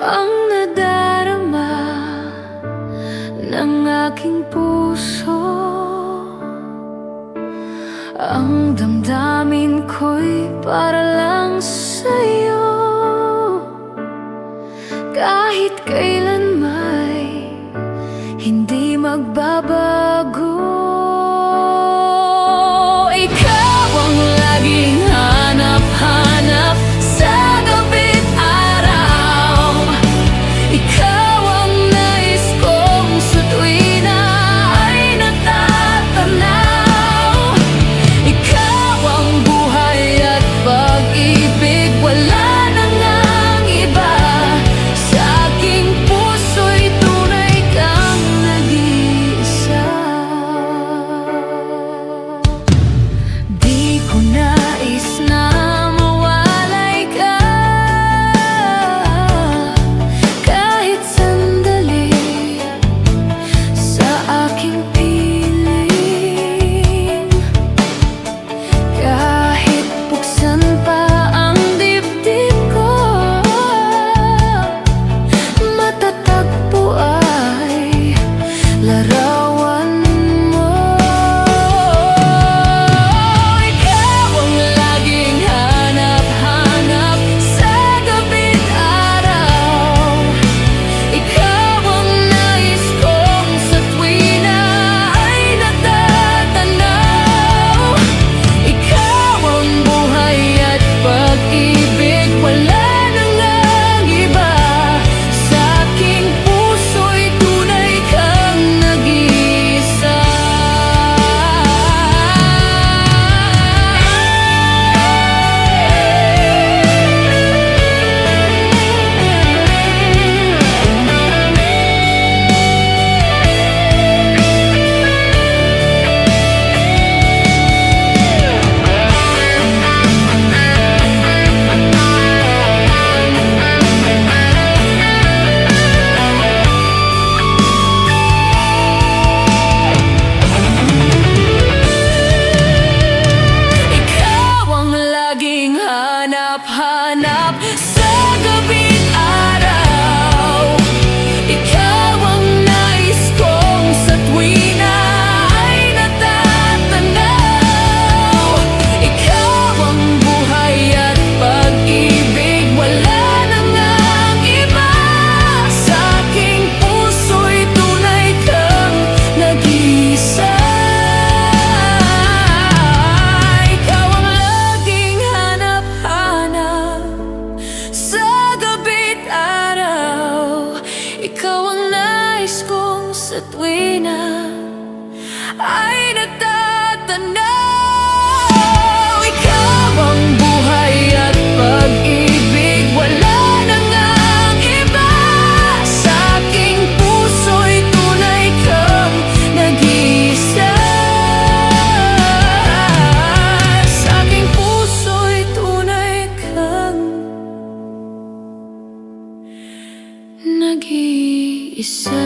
ang nadarama ng aking puso. Ang damdamin ko'y para lang sa'yo. Kahit kailan may hindi magbabago. Ikaw ang laging hanap-hanap sa gabi't araw. Ikaw ang nais kong sa tuwina ay natatanaw. Ikaw ang buhay at pag-ibig, wala nang ang iba. Sa aking puso'y tunay kang nag-iisa. Di ko nais na mawalay ka kahit sandali sa aking piling. Kahit buksan pa ang dibdib ko, matatagpo ay larawan mo. Ikaw ang laging hanap-hanap sa gabi't araw. Ikaw ang nais kong sa tuwina ay natatanaw. Ikaw ang buhay at pag-ibig, wala nang ang iba. Sa aking puso'y tunay kang nag-iisa. Ikaw ang laging hanap-hanap sa gabi't araw. Ikaw ang nais kong sa tuwina ay natatanaw. Ikaw ang buhay at pag-ibig, wala nang ang iba. Sa aking puso'y tunay kang nag-iisa. Ikaw ang laging hanap-hanap sa gabi't araw. Ikaw ang nais kong sa tuwina ay natatanaw. Ikaw ang buhay at pag-ibig, wala nang ang iba. Sa aking puso'y tunay kang nag-iisa. Sa aking puso'y tunay kang nag-iisa.